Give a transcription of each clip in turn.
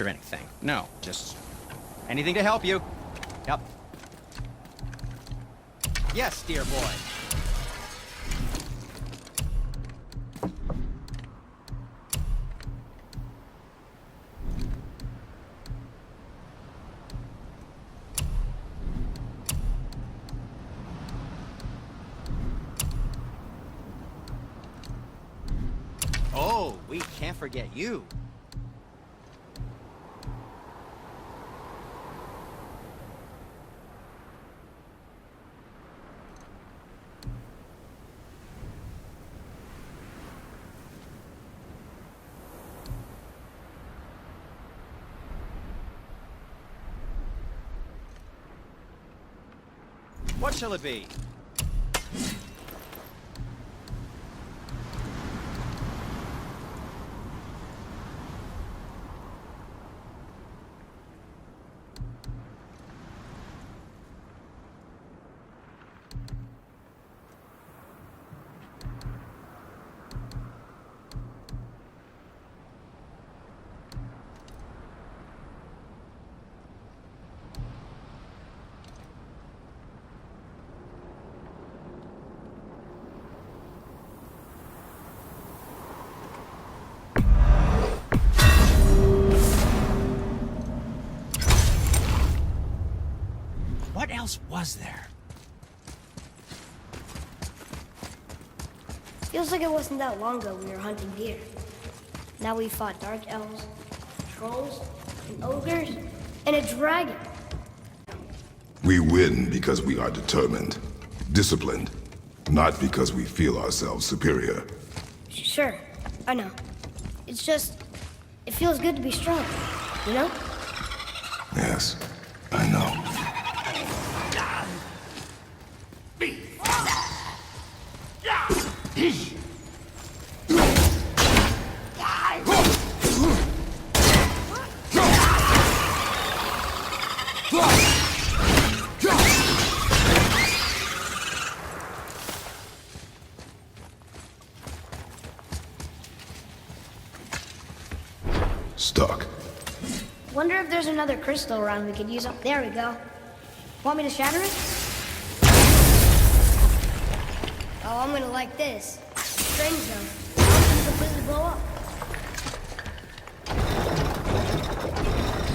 or anything. No, just anything to help you. Yep. Yes, dear boy. Oh, we can't forget you. What shall it be? What else was there? Feels like it wasn't that long ago we were hunting deer. Now we fought dark elves, trolls, and ogres, and a dragon. We win because we are determined, disciplined, not because we feel ourselves superior. Sure, I know. It's just, it feels good to be strong, you know? Yes, I know. Stuck. Wonder if there's another crystal around we could use up. There we go. Want me to shatter it? Oh, I'm gonna like this. Strange though. How can it completely blow up?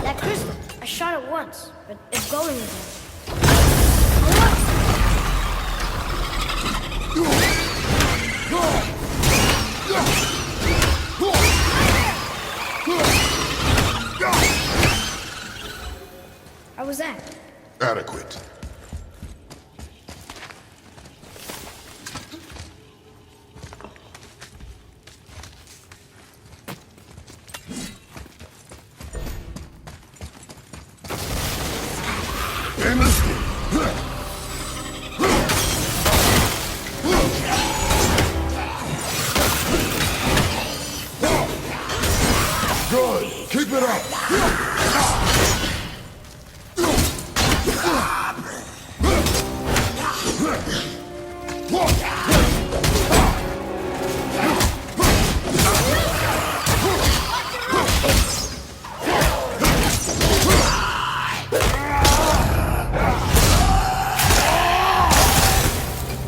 That crystal, I shot it once, but it's going again. How was that? Adequate. Good. Keep it up.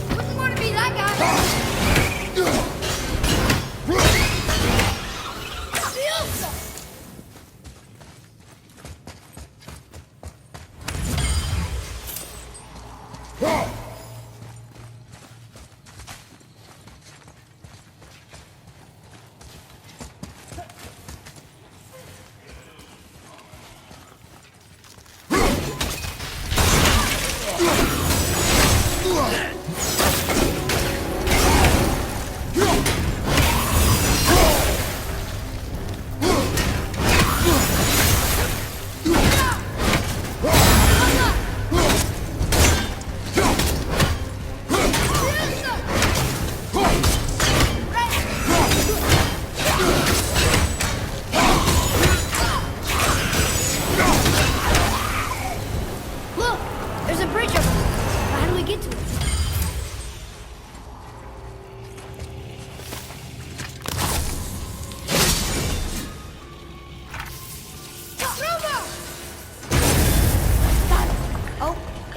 Wouldn't want to be that guy.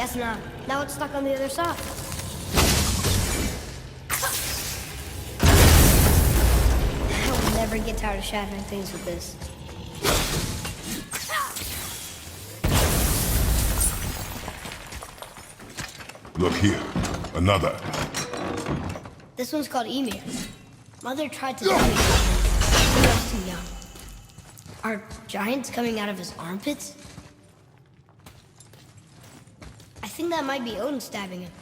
Guess not. Now it's stuck on the other side. I will never get tired of shattering things with this. Look here. Another. This one's called Emir. Mother tried to tell me something when I was too young. Are giants coming out of his armpits? I think that might be Odin stabbing him.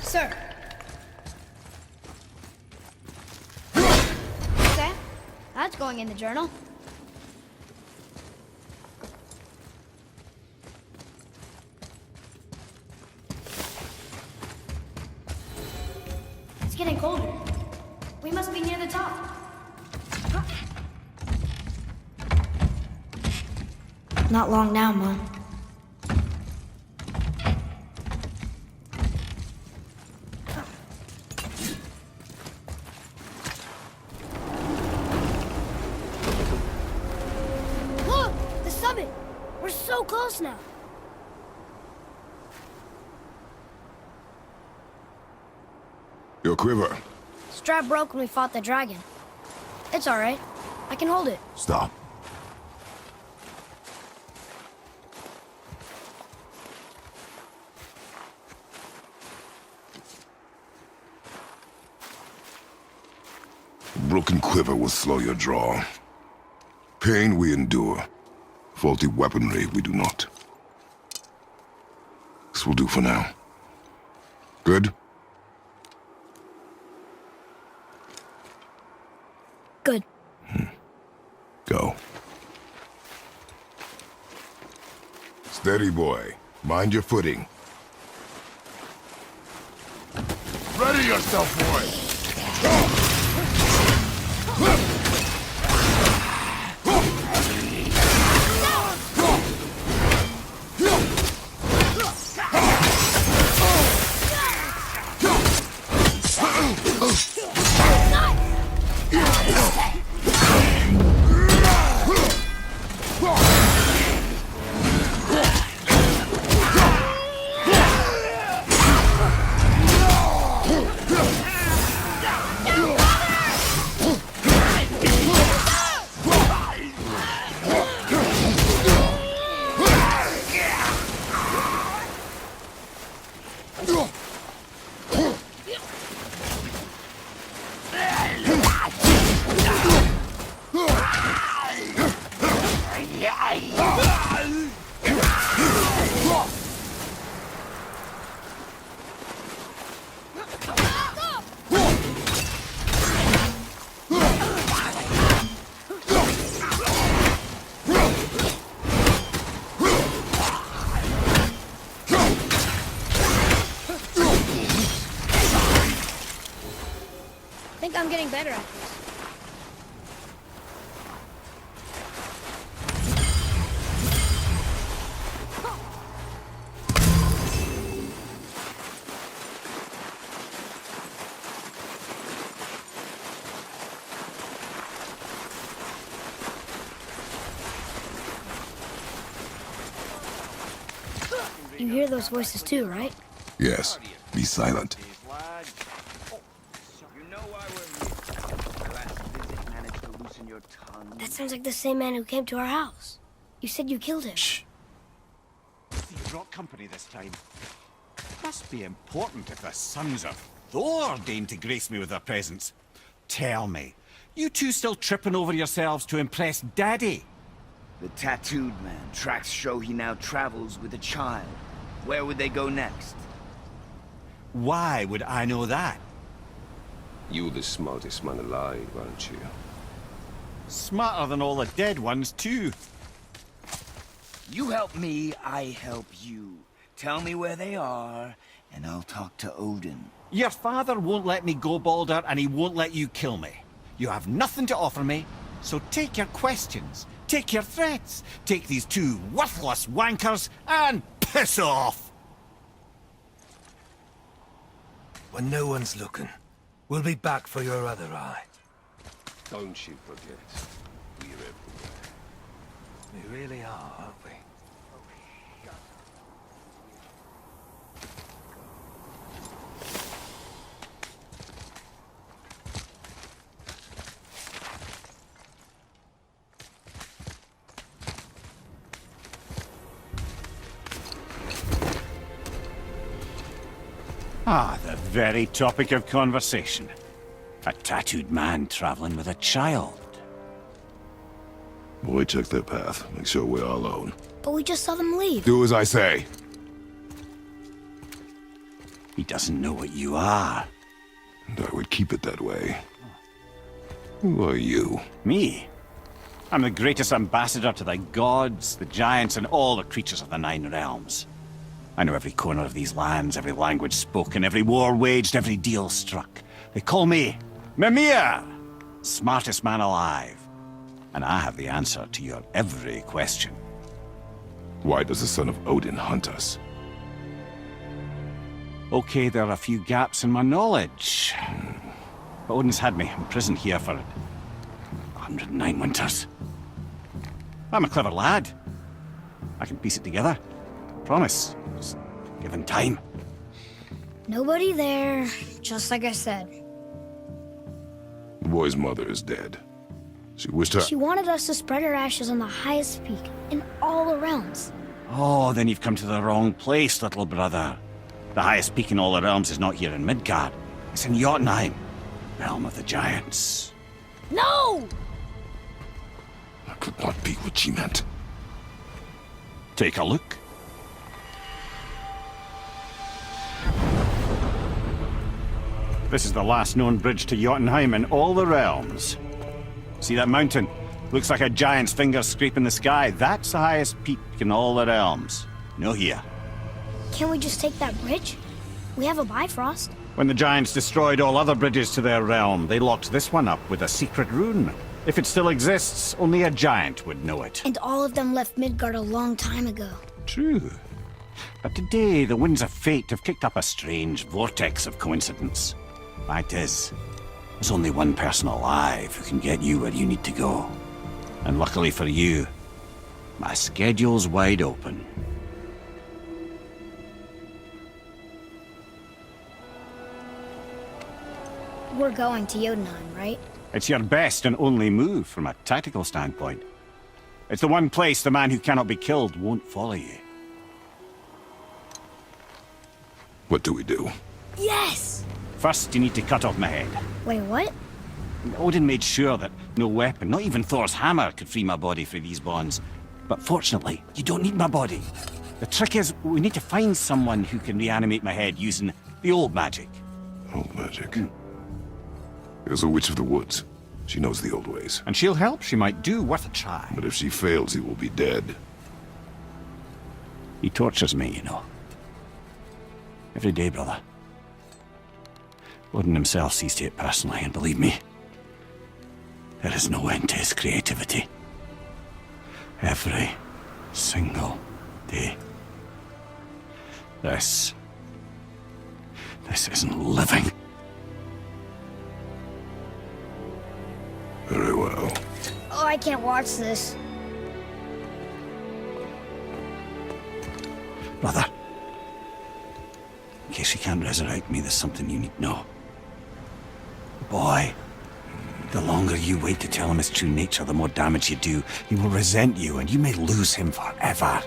Sir. Okay, that's going in the journal. It's getting colder. We must be near the top. Not long now, Mom. We're so close now. Your quiver. Strap broke when we fought the dragon. It's all right. I can hold it. Stop. A broken quiver will slow your draw. Pain we endure. Faulty weaponry we do not. This will do for now. Good? Good. Go. Steady, boy. Mind your footing. Ready yourself, boy! I'm getting better at this. You hear those voices too, right? Yes. Be silent. That sounds like the same man who came to our house. You said you killed him. Shh. You brought company this time. Must be important if the sons of Thor deign to grace me with their presence. Tell me, you two still tripping over yourselves to impress Daddy? The tattooed man. Tracks show he now travels with a child. Where would they go next? Why would I know that? You're the smartest man alive, aren't you? Smarter than all the dead ones, too. You help me, I help you. Tell me where they are, and I'll talk to Odin. Your father won't let me go, Baldur, and he won't let you kill me. You have nothing to offer me, so take your questions, take your threats, take these two worthless wankers, and piss off! When no one's looking, we'll be back for your other eye. Don't you forget, we're everywhere. We really are, aren't we? Ah, the very topic of conversation. A tattooed man traveling with a child. Boy, check their path. Make sure we're all alone. But we just saw them leave. Do as I say. He doesn't know what you are. And I would keep it that way. Who are you? Me? I'm the greatest ambassador to the gods, the giants, and all the creatures of the Nine Realms. I know every corner of these lands, every language spoken, every war waged, every deal struck. They call me Mimir, smartest man alive. And I have the answer to your every question. Why does the son of Odin hunt us? Okay, there are a few gaps in my knowledge. But Odin's had me imprisoned here for 109 winters. I'm a clever lad. I can piece it together. Promise. Just given time. Nobody there, just like I said. The boy's mother is dead. She wished her... She wanted us to spread her ashes on the highest peak in all the realms. Oh, then you've come to the wrong place, little brother. The highest peak in all the realms is not here in Midgard. It's in Jotunheim, realm of the giants. No! That could not be what she meant. Take a look. This is the last known bridge to Jotunheim in all the realms. See that mountain? Looks like a giant's finger scraping the sky. That's the highest peak in all the realms. No here. Can't we just take that bridge? We have a Bifrost. When the giants destroyed all other bridges to their realm, they locked this one up with a secret rune. If it still exists, only a giant would know it. And all of them left Midgard a long time ago. True. But today, the winds of fate have kicked up a strange vortex of coincidence. Fact is, there's only one person alive who can get you where you need to go. And luckily for you, my schedule's wide open. We're going to Jotunheim, right? It's your best and only move from a tactical standpoint. It's the one place the man who cannot be killed won't follow you. What do we do? Yes! First, you need to cut off my head. Wait, what? Odin made sure that no weapon, not even Thor's hammer, could free my body from these bonds. But fortunately, you don't need my body. The trick is, we need to find someone who can reanimate my head using the old magic. Old magic. There's a witch of the woods. She knows the old ways. And she'll help, she might do, worth a try. But if she fails, he will be dead. He tortures me, you know. Every day, brother. Odin himself sees to it personally, and believe me, there is no end to his creativity. Every single day. This isn't living. Very well. Oh, I can't watch this. Brother, in case you can't resurrect me, there's something you need to know. Boy, the longer you wait to tell him his true nature, the more damage you do. He will resent you, and you may lose him forever.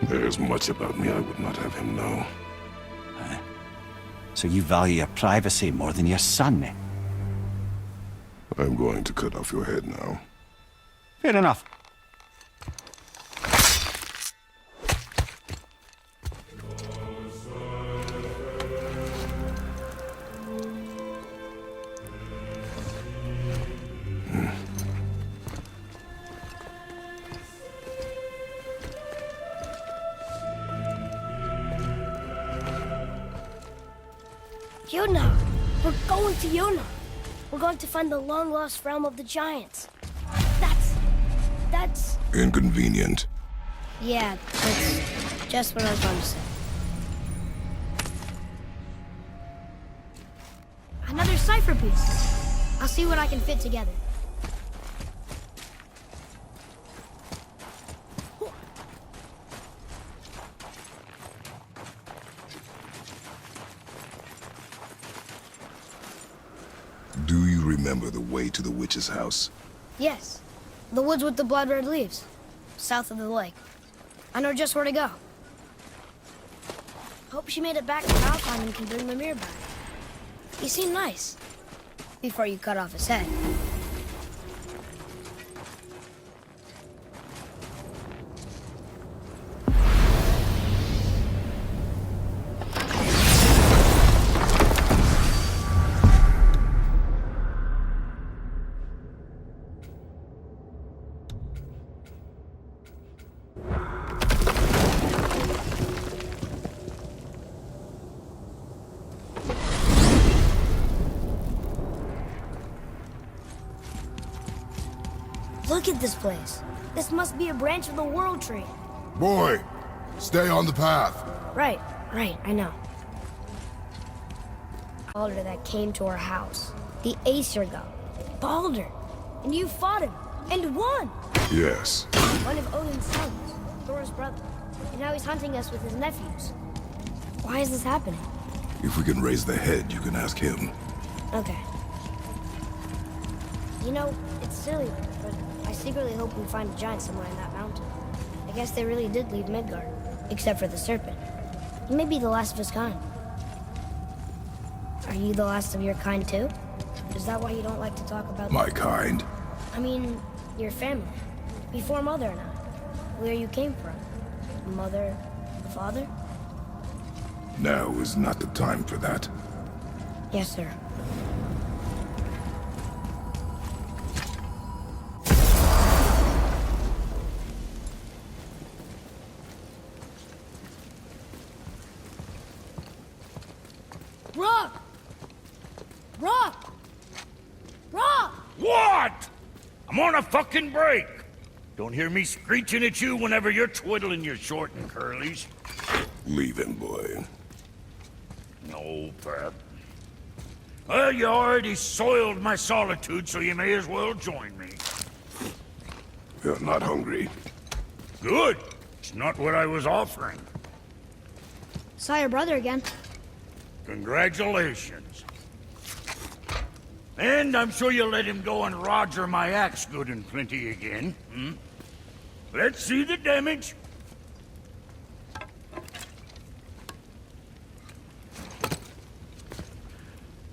There is much about me I would not have him know. So you value your privacy more than your son, eh? I'm going to cut off your head now. Fair enough. Yuna! We're going to Yuna! We're going to find the long-lost realm of the Giants. That's... Inconvenient. Yeah, that's just what I was going to say. Another cipher piece. I'll see what I can fit together. Do you remember the way to the witch's house? Yes. The woods with the blood-red leaves. South of the lake. I know just where to go. Hope she made it back to Valheim and can bring Mimir back. He seemed nice. Before you cut off his head. Look at this place. This must be a branch of the World Tree. Boy, stay on the path. Right, I know. Balder that came to our house. The Aesir god. Balder. And you fought him. And won! Yes. One of Odin's sons. Thor's brother. And now he's hunting us with his nephews. Why is this happening? If we can raise the head, you can ask him. Okay. You know, it's silly, but I secretly hope we find a giant somewhere in that mountain. I guess they really did leave Midgard, except for the serpent. He may be the last of his kind. Are you the last of your kind too? Is that why you don't like to talk about... My kind? I mean, your family. Before Mother and I. Where you came from. Mother, the father? Now is not the time for that. Yes, sir. Rock! Rock! Rock! What? I'm on a fucking break. Don't hear me screeching at you whenever you're twiddling your short and curlies. Leave him, boy. No, Pat. Well, you already soiled my solitude, so you may as well join me. You're not hungry. Good. It's not what I was offering. Saw your brother again. Congratulations. And I'm sure you'll let him go and Roger my axe good and plenty again. Hmm? Let's see the damage.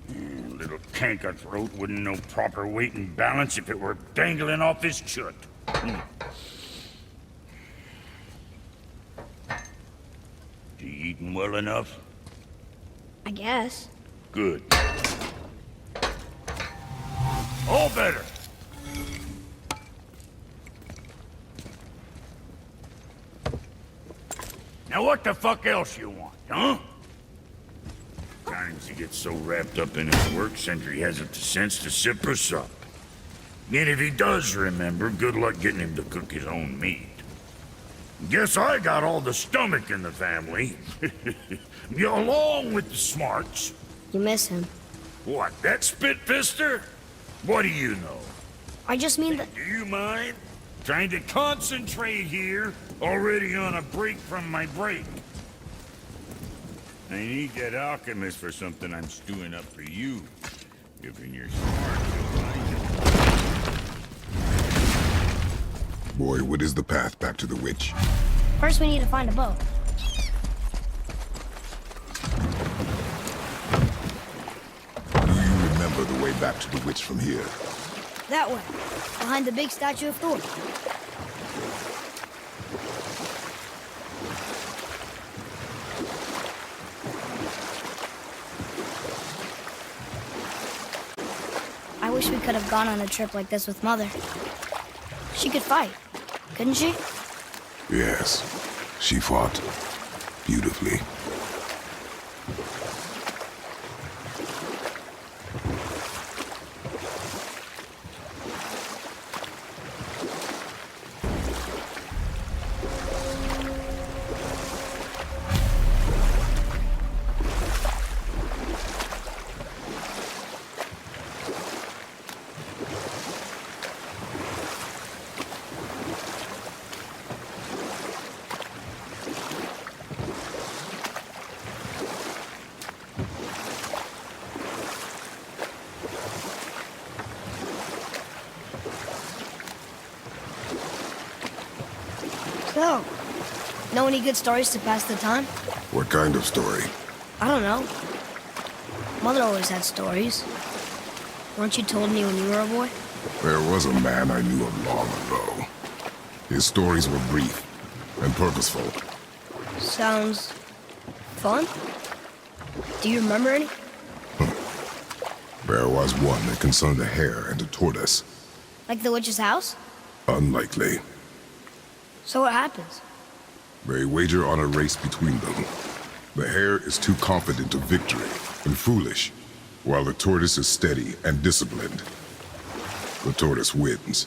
Little canker-throat wouldn't know proper weight and balance if it were dangling off his chut. You eating well enough? I guess. Good. All better. Now what the fuck else you want, huh? Turns gets so wrapped up in his work, Sentry hasn't the sense to sip or sup. And if he does remember, good luck getting him to cook his own meat. Guess I got all the stomach in the family. Along with the smarts. You miss him. What, that spit-fister? What do you know? I just mean that... Do you mind? Trying to concentrate here, already on a break from my break. I need that alchemist for something I'm stewing up for you. If in your smart, you'll find it. Boy, what is the path back to the witch? First we need to find a boat. Do you remember the way back to the witch from here? That way. Behind the big statue of Thor. I wish we could have gone on a trip like this with Mother. She could fight, couldn't she? Yes, she fought beautifully. So, know any good stories to pass the time? What kind of story? I don't know. Mother always had stories. Weren't you told me when you were a boy? There was a man I knew of long ago. His stories were brief and purposeful. Sounds fun. Do you remember any? There was one that concerned a hare and a tortoise. Like the witch's house? Unlikely. So what happens? They wager on a race between them. The hare is too confident of victory and foolish, while the tortoise is steady and disciplined. The tortoise wins.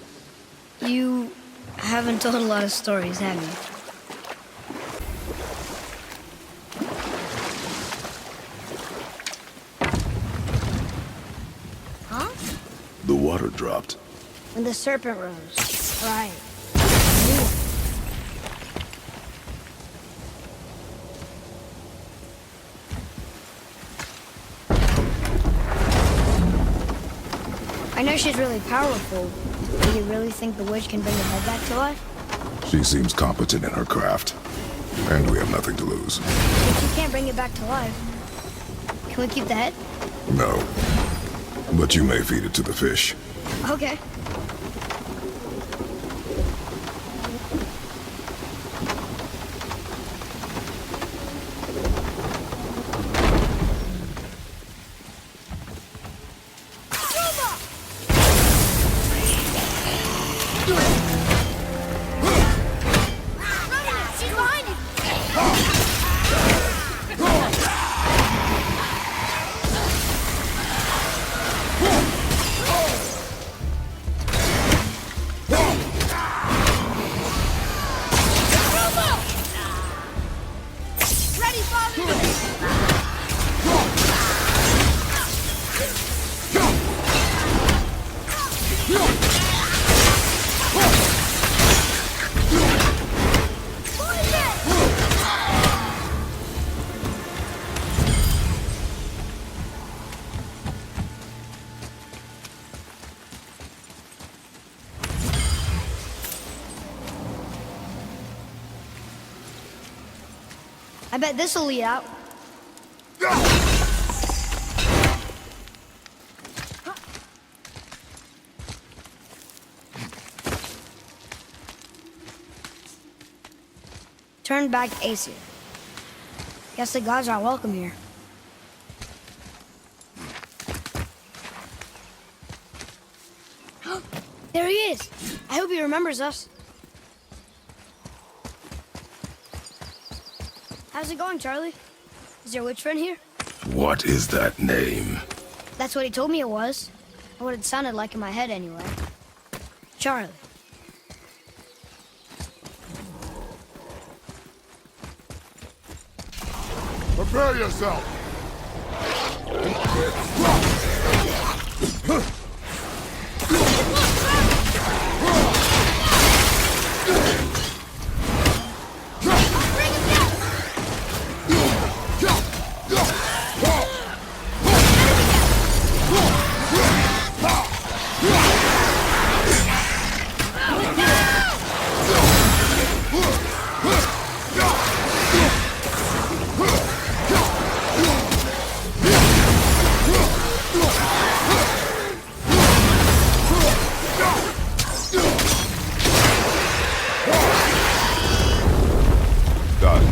You haven't told a lot of stories, have you? Huh? The water dropped. When the serpent rose. Right. I know she's really powerful. Do you really think the witch can bring the head back to life? She seems competent in her craft, and we have nothing to lose. If she can't bring it back to life, can we keep the head? No. But you may feed it to the fish. Okay. I bet this'll lead out. Turn back Aesir. Guess the gods are welcome here. There he is! I hope he remembers us. How's it going, Charlie? Is your witch friend here? What is that name? That's what he told me it was. Or what it sounded like in my head anyway. Charlie. Prepare yourself! Done.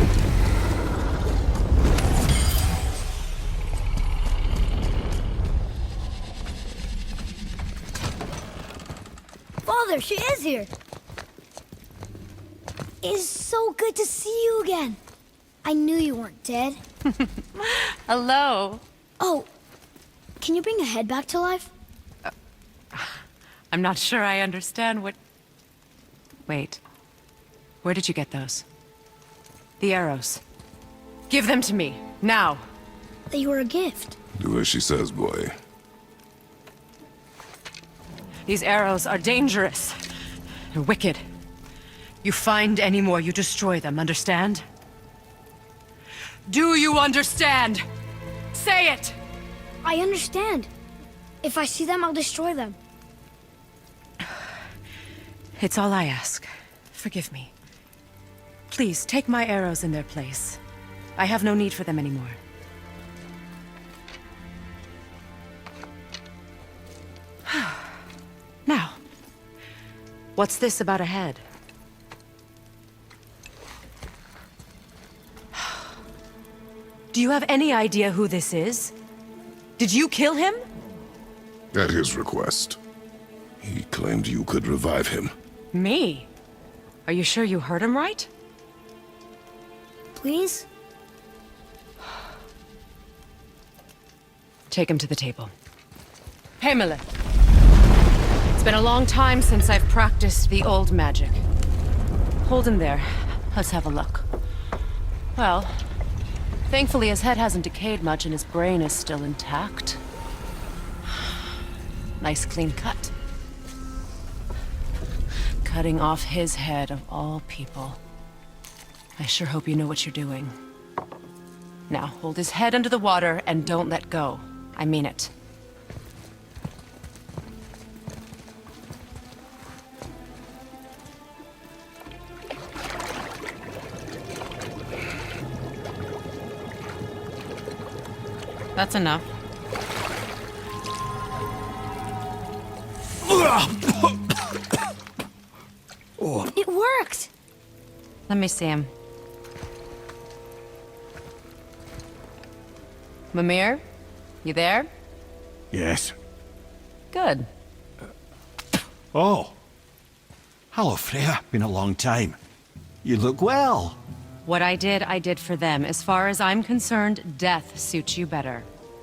Father, she is here. It is so good to see you again. I knew you weren't dead. Hello. Oh, can you bring a head back to life? I'm not sure I understand what... Wait. Where did you get those? The arrows. Give them to me, now. They were a gift. Do as she says, boy. These arrows are dangerous. They're wicked. You find any more, you destroy them, understand? Do you understand? Say it! I understand. If I see them, I'll destroy them. It's all I ask. Forgive me. Please, take my arrows in their place. I have no need for them anymore. Now, what's this about a head? Do you have any idea who this is? Did you kill him? At his request. He claimed you could revive him. Me? Are you sure you heard him right? Please? Take him to the table. Hamlet. It's been a long time since I've practiced the old magic. Hold him there. Let's have a look. Well, thankfully his head hasn't decayed much and his brain is still intact. Nice clean cut. Cutting off his head of all people. I sure hope you know what you're doing. Now, hold his head under the water and don't let go. I mean it. That's enough. It worked! Let me see him. Mimir? You there? Yes. Good. Oh. Hello, Freya. Been a long time. You look well. What I did for them. As far as I'm concerned, death suits you better.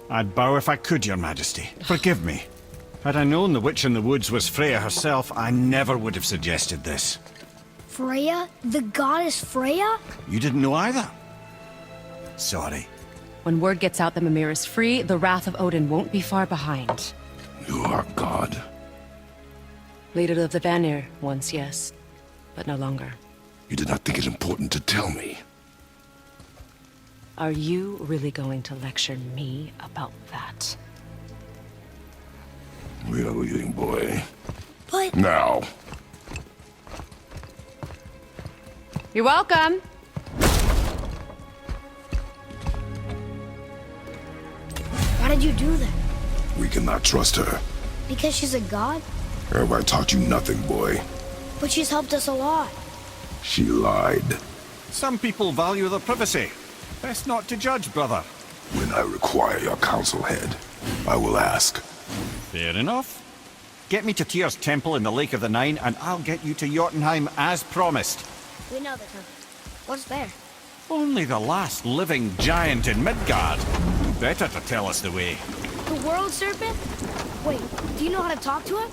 I'd bow if I could, Your Majesty. Forgive me. Had I known the witch in the woods was Freya herself, I never would have suggested this. Freya? The goddess Freya? You didn't know either? Sorry. When word gets out that Mimir is free, the wrath of Odin won't be far behind. You are God. Leader of the Vanir, once, yes. But no longer. You did not think it important to tell me. Are you really going to lecture me about that? We are leaving, boy. But... Now. You're welcome. Why did you do that? We cannot trust her. Because she's a god? Have I taught you nothing, boy? But she's helped us a lot. She lied. Some people value their privacy. Best not to judge, brother. When I require your council head, I will ask. Fair enough. Get me to Tyr's temple in the Lake of the Nine, and I'll get you to Jotunheim as promised. We know the temple. What's there? Only the last living giant in Midgard. better to tell us the way. The world serpent? Wait, do you know how to talk to him?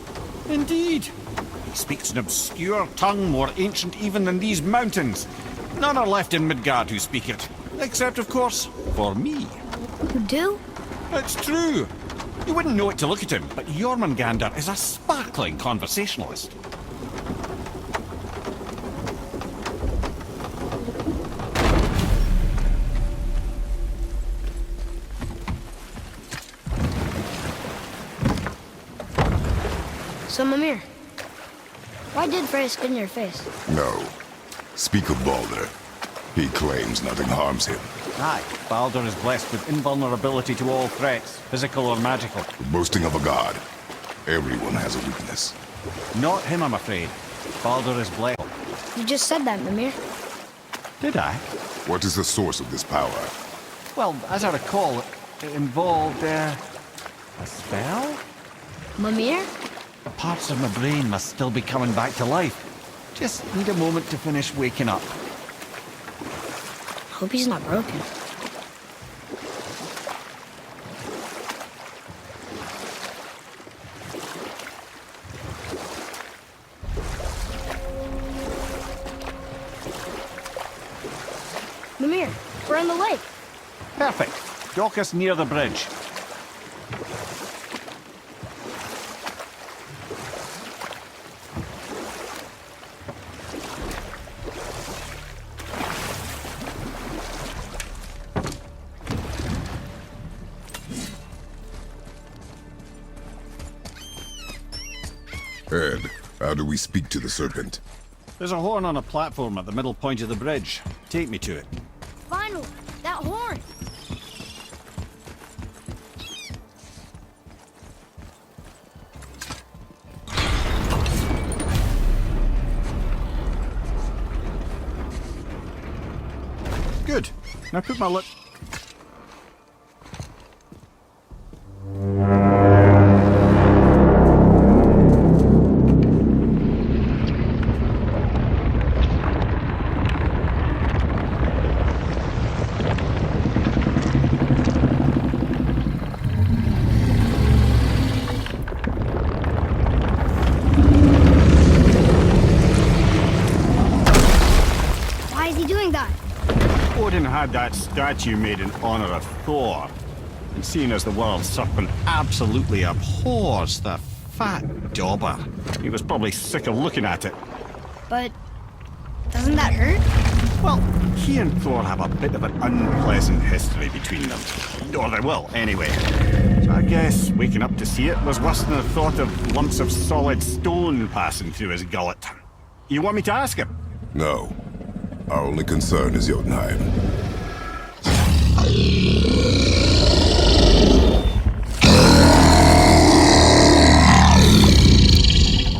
Indeed. He speaks an obscure tongue more ancient even than these mountains. None are left in Midgard who speak it. Except, of course, for me. You do? It's true. You wouldn't know it to look at him, but Jormungandr is a sparkling conversationalist. So, Mimir, why did Frey spit in your face? No. Speak of Baldur. He claims nothing harms him. Aye, Baldur is blessed with invulnerability to all threats, physical or magical. Boasting of a god. Everyone has a weakness. Not him, I'm afraid. Baldur is blessed. You just said that, Mimir. Did I? What is the source of this power? Well, as I recall, it involved, a spell? Mimir? Parts of my brain must still be coming back to life. Just need a moment to finish waking up. Hope he's not broken. Mimir, we're on the lake. Perfect. Dock us near the bridge. Ed, how do we speak to the serpent? There's a horn on a platform at the middle point of the bridge. Take me to it. Finally, that horn. Good. Now put my lip... Why is he doing that? Odin had that statue made in honor of Thor. And seeing as the world serpent absolutely abhors the fat dauber, he was probably sick of looking at it. But doesn't that hurt? Well, he and Thor have a bit of an unpleasant history between them. Or they will, anyway. So I guess waking up to see it was worse than the thought of lumps of solid stone passing through his gullet. You want me to ask him? No. Our only concern is Jotunheim.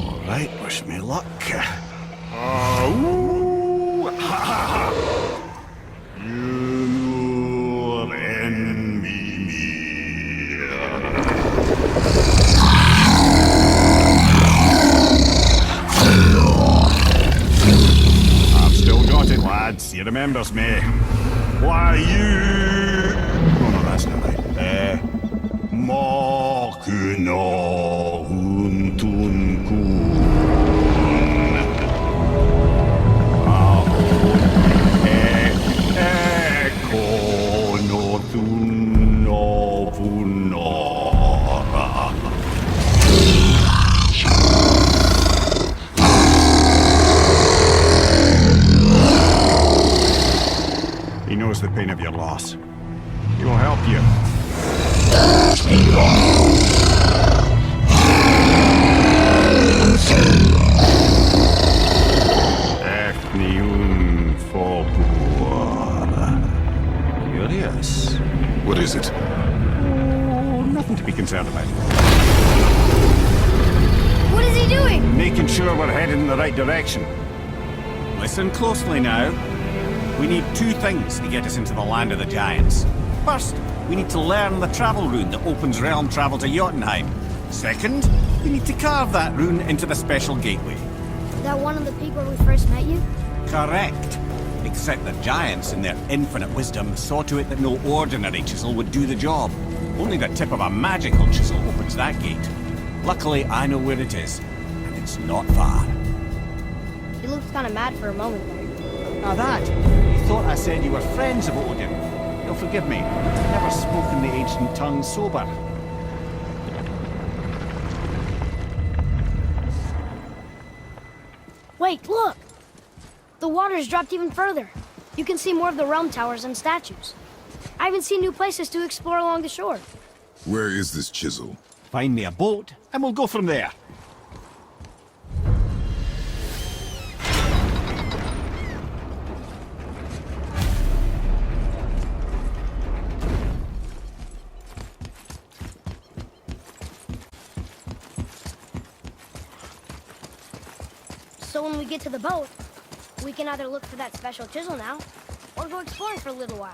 All right, wish me luck. Ooh, ha, ha, ha. You enemy me. I've still got it, lads. He remembers me. Why you? Oh no, that's not right. Mokuno huntun kun. Eko no thun no vunora. He knows the pain of your loss. He will help you. Efniun Fogur. Curious. What is it? Oh, nothing to be concerned about. What is he doing? Making sure we're headed in the right direction. Listen closely now. We need two things to get us into the land of the giants. First, we need to learn the travel rune that opens realm travel to Jotunheim. Second, we need to carve that rune into the special gateway. That one on the peak where we first met you? Correct. Except the giants, in their infinite wisdom, saw to it that no ordinary chisel would do the job. Only the tip of a magical chisel opens that gate. Luckily, I know where it is, and it's not far. You looked kind of mad for a moment there. Now that, you thought I said you were friends of Odin. You'll forgive me. I've never spoken the ancient tongue sober. Wait, look! The water's dropped even further. You can see more of the realm towers and statues. I even see new places to explore along the shore. Where is this chisel? Find me a boat, and we'll go from there. So when we get to the boat, we can either look for that special chisel now, or go exploring for a little while.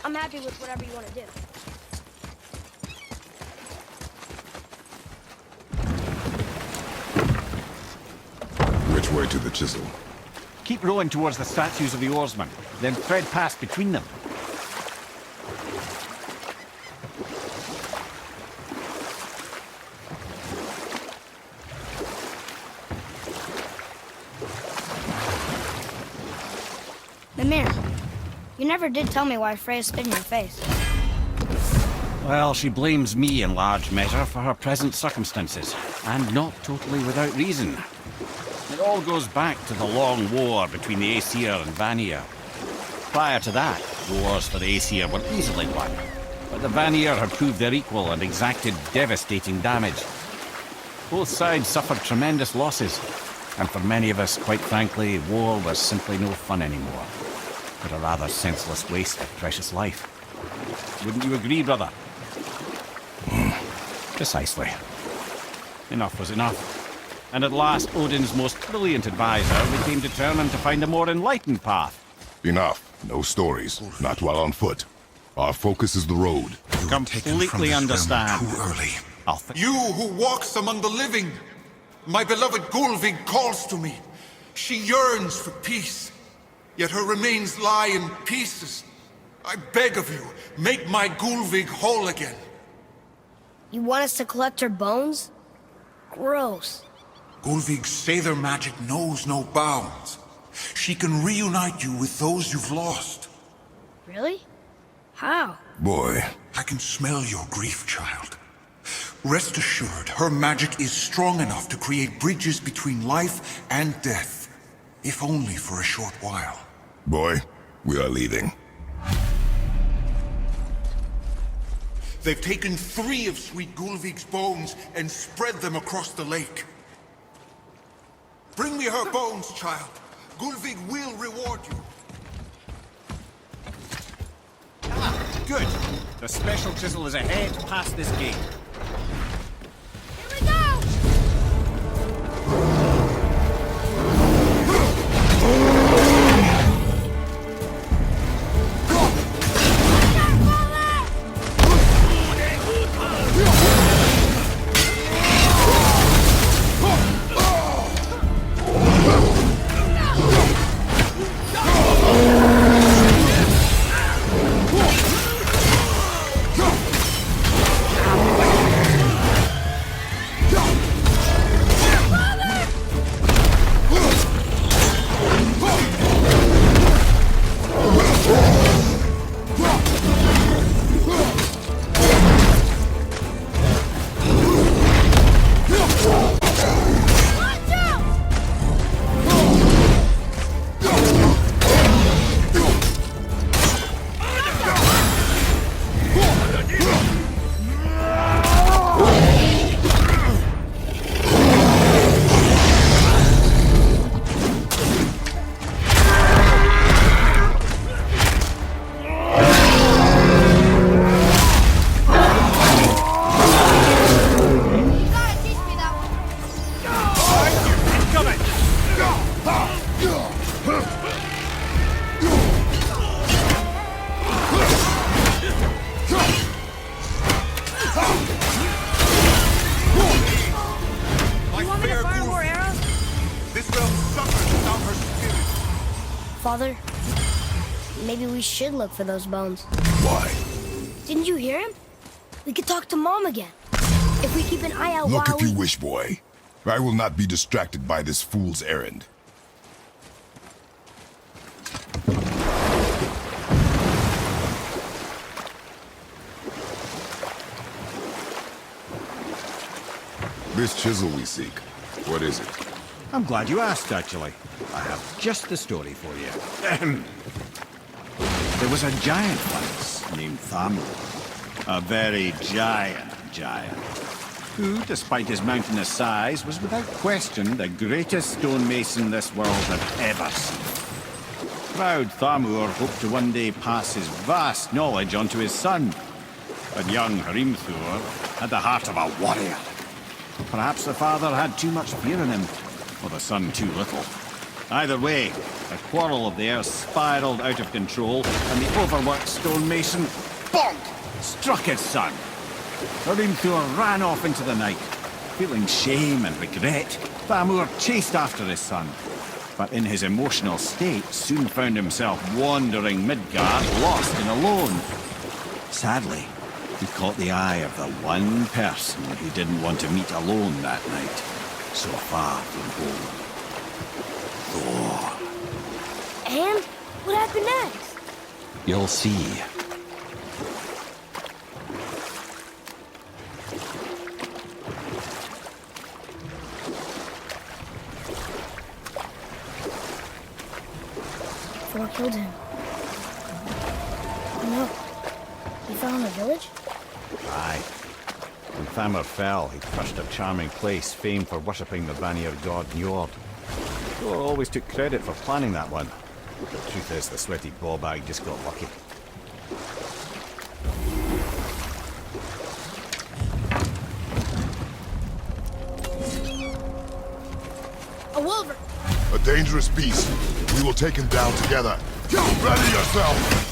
I'm happy with whatever you want to do. Which way to the chisel? Keep rowing towards the statues of the oarsmen, then thread past between them. Mimir, you never did tell me why Freya spit in your face. Well, she blames me in large measure for her present circumstances, and not totally without reason. It all goes back to the long war between the Aesir and Vanir. Prior to that, wars for the Aesir were easily won, but the Vanir had proved their equal and exacted devastating damage. Both sides suffered tremendous losses, and for many of us, quite frankly, war was simply no fun anymore, but a rather senseless waste of precious life. Wouldn't you agree, brother? Precisely. Enough was enough. And at last, Odin's most brilliant advisor became determined to find a more enlightened path. Enough. No stories. Not while on foot. Our focus is the road. Completely understand. Too early. You who walks among the living! My beloved Gulvig calls to me. She yearns for peace, yet her remains lie in pieces. I beg of you, make my Gulvig whole again. You want us to collect her bones? Gross. Gulvig's Sather magic knows no bounds. She can reunite you with those you've lost. Really? How? Boy, I can smell your grief, child. Rest assured, her magic is strong enough to create bridges between life and death, if only for a short while. boy, we are leaving. They've taken 3 of Sweet Gulvig's bones and spread them across the lake. Bring me her bones, child. Gulvig will reward you. Good. The special chisel is ahead past this gate. Here we go! Father, maybe we should look for those bones. Why? Didn't you hear him? We could talk to Mom again. If we keep an eye out Look while if you wish, boy. I will not be distracted by this fool's errand. This chisel we seek, what is it? I'm glad you asked, actually. I have just the story for you. Ahem. There was a giant once named Thamur. A very giant, who, despite his mountainous size, was without question the greatest stonemason this world had ever seen. Proud Thamur hoped to one day pass his vast knowledge on to his son. But young Hrimthur had the heart of a warrior. Perhaps the father had too much fear in him, or the son too little. Either way, the quarrel of theirs spiraled out of control, and the overworked stonemason, bonk, struck his son. Hrimthur ran off into the night. Feeling shame and regret, Thamur chased after his son. But in his emotional state, soon found himself wandering Midgard, lost and alone. Sadly, he caught the eye of the one person he didn't want to meet alone that night, so far from home. Thor. And what happened next? You'll see. Thor killed him. No. He fell in a village? Aye. When Thamur fell, he crushed a charming place famed for worshipping the Vanir god Njord. Thor always took credit for planning that one. The truth is, the sweaty ballbag just got lucky. A wolver! A dangerous beast. We will take him down together. Ready yourself!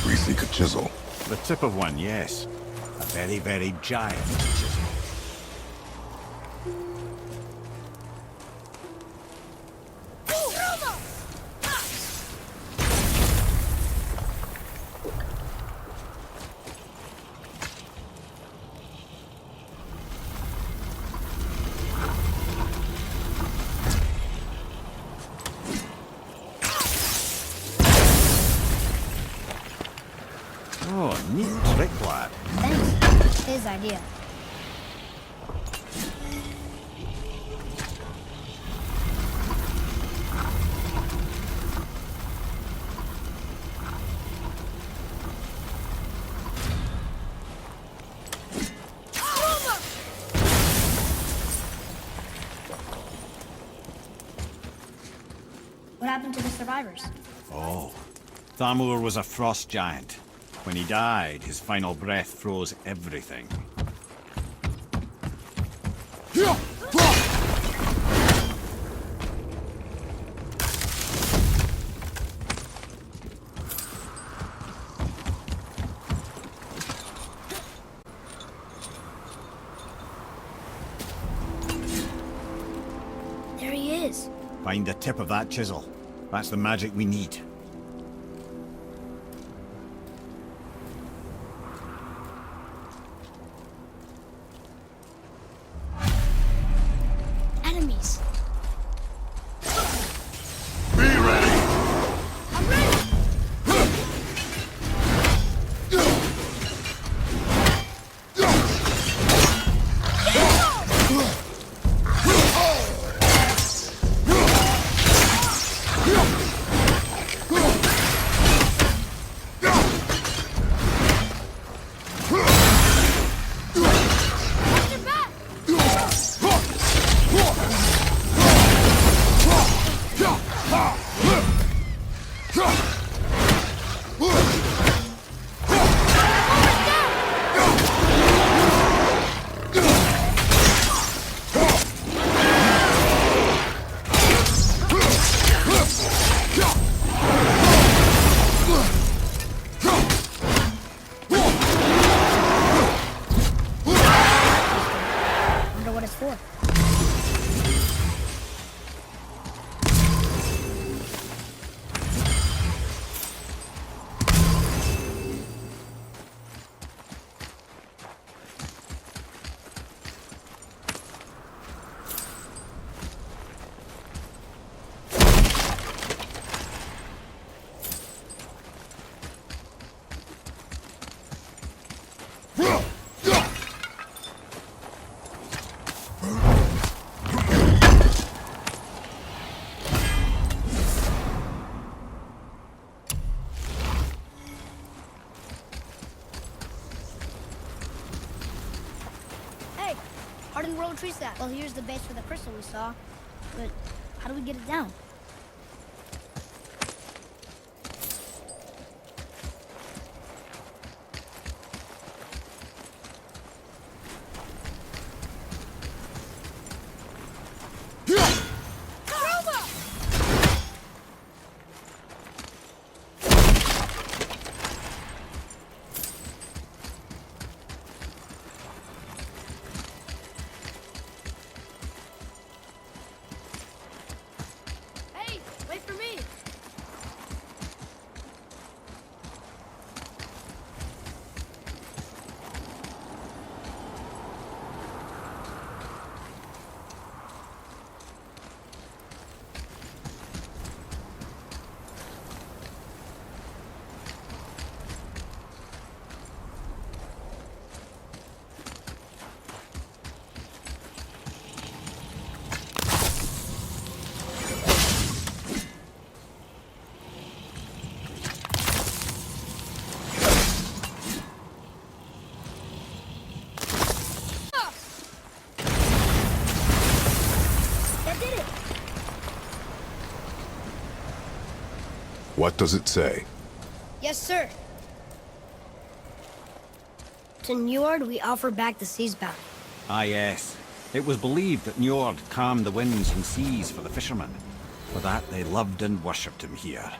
We seek a chisel. The tip of one, yes. A very, very giant chisel. Oh, neat trick, lad. Thanks. His idea. What happened to the survivors? Oh, Thamur was a frost giant. When he died, his final breath froze everything. There he is. Find the tip of that chisel. That's the magic we need. Enemies. Be ready! I'm ready! Don't treat that. Well, here's the base for the crystal we saw. But how do we get it down? Hey, wait for me. That did it. What does it say? Yes, sir. To Njord, we offer back the sea's bounty. Ah, yes. It was believed that Njord calmed the winds and seas for the fishermen. For that, they loved and worshipped him here.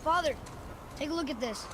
Father, take a look at this.